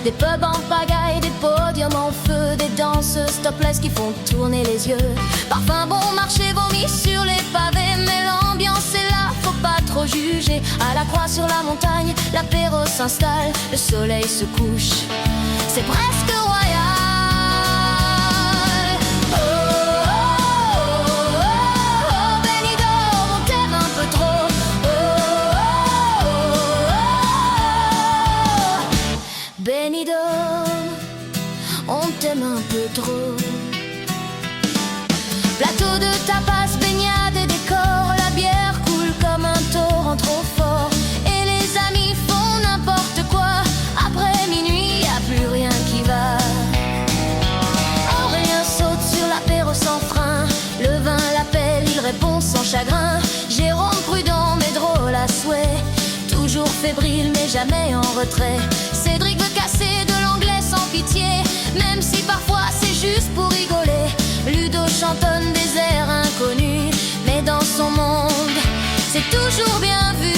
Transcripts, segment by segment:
Des pubs en pagaille, des podiums en feu, des danseuses topless qui font tourner les yeux. Parfum bon marché vomi sur les pavés, mais l'ambiance est là, faut pas trop juger. À la croix sur la montagne, l'apéro s'installe, le soleil se couche, c'est presque royal. Oh, oh, oh, oh, Benidorm, on t'aime un peu trop. Oh, oh, oh, oh, Benidorm, on t'aime un peu trop. Plateau de tapas, baignade et décor, la bière coule comme un torrent trop fort. Et les amis font n'importe quoi, après minuit, y a plus rien qui va. Aurélien saute sur l'apéro sans frein, le vin l'appelle, il répond sans chagrin. Jérôme prudent mais drôle à souhait, toujours fébrile mais jamais en retrait. Cédric veut casser de l'anglais sans pitié, même si parfois c'est juste pour rigoler. Ludo chantonne des airs inconnus, mais dans son monde, c'est toujours bien vu.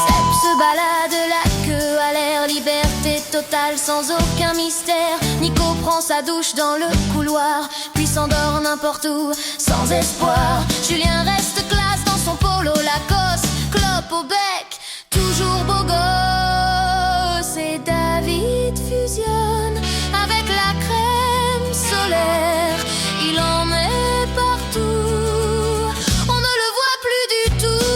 Seb se balade la queue à l'air, liberté totale sans aucun mystère. Nico prend sa douche dans le couloir, puis s'endort n'importe où, sans espoir. Julien reste classe dans son polo Lacoste, clope au bec, toujours beau gosse. Et David fusionne avec la crème solaire, il en met partout, on ne le voit plus du tout.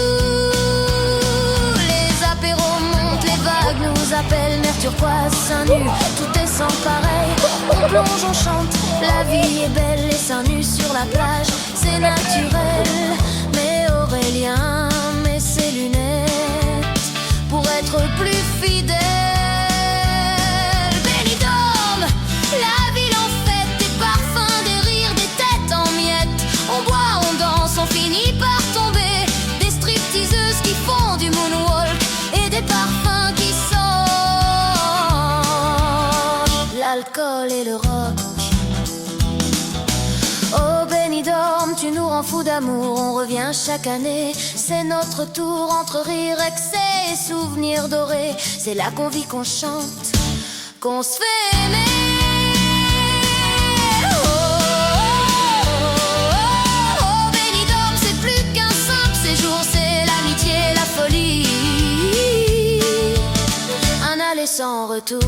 Les apéros montent, les vagues nous appellent, mer turquoise, seins nus, tout est sans pareil. On plonge, on chante, la vie est belle, les seins nus sur la plage, c'est naturel. Mais Aurélien met ses lunettes pour être plus fidèle. On finit par tomber, des stripteaseuses qui font du moonwalk et des parfums qui sentent l'alcool et le rock. Oh Benidorm, tu nous rends fous d'amour, on revient chaque année. C'est notre tour entre rire, excès et souvenirs dorés. C'est là qu'on vit, qu'on chante, qu'on se fait aimer. C'est l'amitié, la folie, un aller sans retour.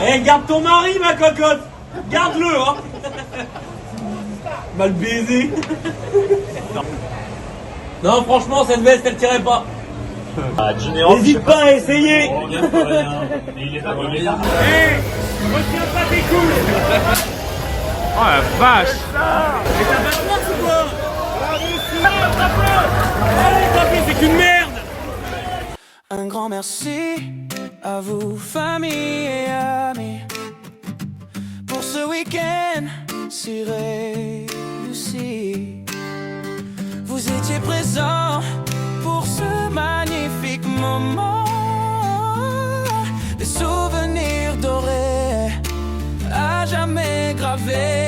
Eh, garde ton mari, ma cocotte. Garde-le, hein. Mal baisé. Non, franchement, cette veste, elle tirait pas. Ah, Junior, N'hésite pas à essayer. Oh, bien fait, rien. Et il est pas mauvais. Hé, retiens pas tes couilles. Oh la vache! Mais t'as pas de force ou quoi? Allez, tapez, c'est qu'une merde. Un grand merci à vous, famille et amis, pour ce week-end si réussi. Vous étiez présents pour ce magnifique moment, des souvenirs dorés à jamais gravés.